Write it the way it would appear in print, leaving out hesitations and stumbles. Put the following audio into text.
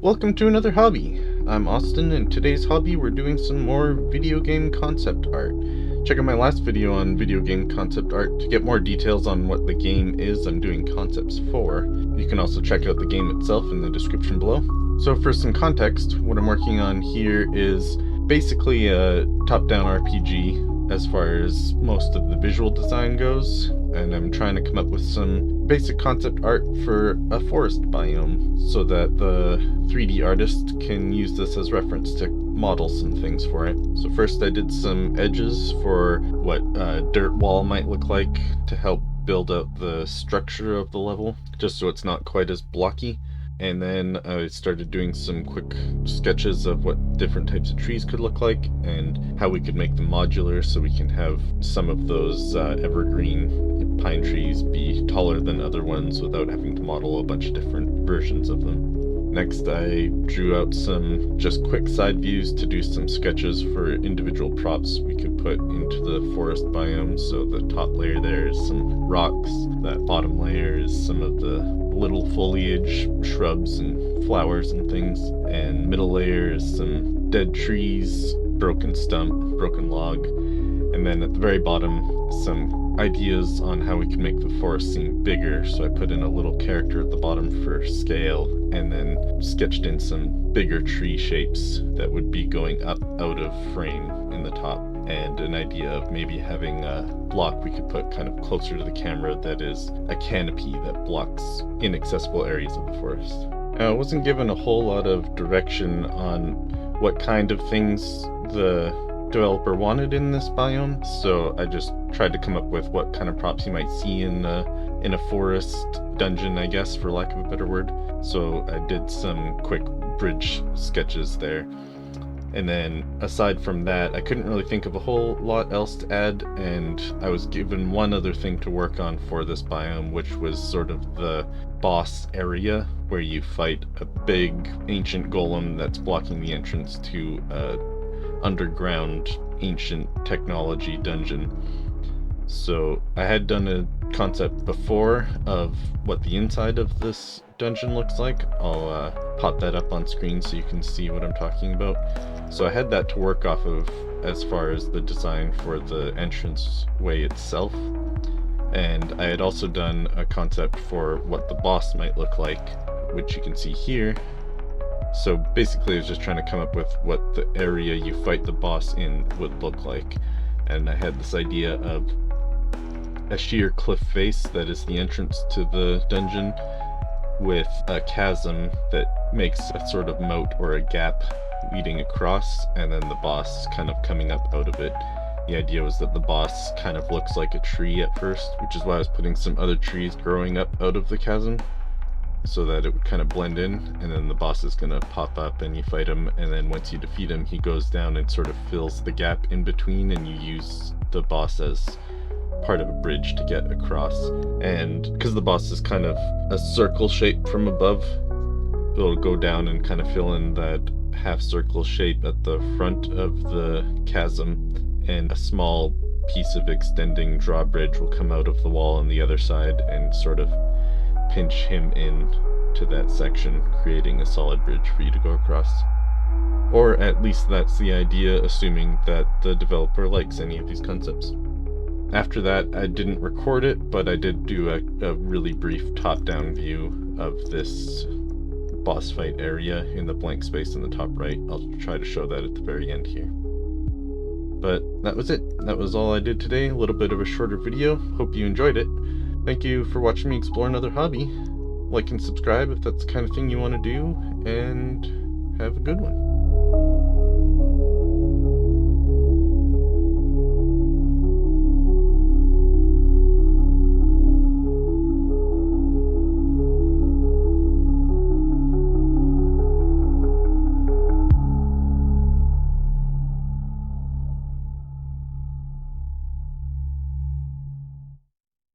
Welcome to another hobby. I'm Austin, and today's hobby we're doing some more video game concept art. Check out my last video on video game concept art to get more details on what the game is I'm doing concepts for. You can also check out the game itself in the description below. So for some context, what I'm working on here is basically a top-down RPG as far as most of the visual design goes, and I'm trying to come up with some basic concept art for a forest biome so that the 3D artist can use this as reference to models and things for it. So first I did some edges for what a dirt wall might look like to help build out the structure of the level, just so it's not quite as blocky. And then I started doing some quick sketches of what different types of trees could look like and how we could make them modular so we can have some of those evergreen pine trees be taller than other ones without having to model a bunch of different versions of them. Next, I drew out some just quick side views to do some sketches for individual props we could put into the forest biome. So the top layer there is some rocks, that bottom layer is some of the little foliage, shrubs and flowers and things, and middle layer is some dead trees, broken stump, broken log, and then at the very bottom some ideas on how we can make the forest seem bigger. So I put in a little character at the bottom for scale, and then sketched in some bigger tree shapes that would be going up out of frame in the top, and an idea of maybe having a block we could put kind of closer to the camera that is a canopy that blocks inaccessible areas of the forest. I wasn't given a whole lot of direction on what kind of things the developer wanted in this biome, so I just tried to come up with what kind of props you might see in a forest dungeon, I guess, for lack of a better word. So I did some quick bridge sketches there. And then aside from that, I couldn't really think of a whole lot else to add, and I was given one other thing to work on for this biome, which was sort of the boss area where you fight a big ancient golem that's blocking the entrance to a underground ancient technology dungeon. So I had done a concept before of what the inside of this dungeon looks like. I'll pop that up on screen so you can see what I'm talking about. So I had that to work off of as far as the design for the entrance way itself. And I had also done a concept for what the boss might look like, which you can see here. So basically I was just trying to come up with what the area you fight the boss in would look like. And I had this idea of a sheer cliff face that is the entrance to the dungeon, with a chasm that makes a sort of moat or a gap leading across, and then the boss kind of coming up out of it. The idea was that the boss kind of looks like a tree at first, which is why I was putting some other trees growing up out of the chasm, so that it would kind of blend in, and then the boss is going to pop up and you fight him, and then once you defeat him he goes down and sort of fills the gap in between, and you use the boss as part of a bridge to get across. And because the boss is kind of a circle shape from above, it'll go down and kind of fill in that half circle shape at the front of the chasm, and a small piece of extending drawbridge will come out of the wall on the other side and sort of pinch him in to that section, creating a solid bridge for you to go across. Or at least that's the idea, assuming that the developer likes any of these concepts. After that, I didn't record it, but I did do a really brief top-down view of this boss fight area in the blank space in the top right. I'll try to show that at the very end here. But that was it. That was all I did today. A little bit of a shorter video. Hope you enjoyed it. Thank you for watching me explore another hobby. Like and subscribe if that's the kind of thing you want to do, and have a good one.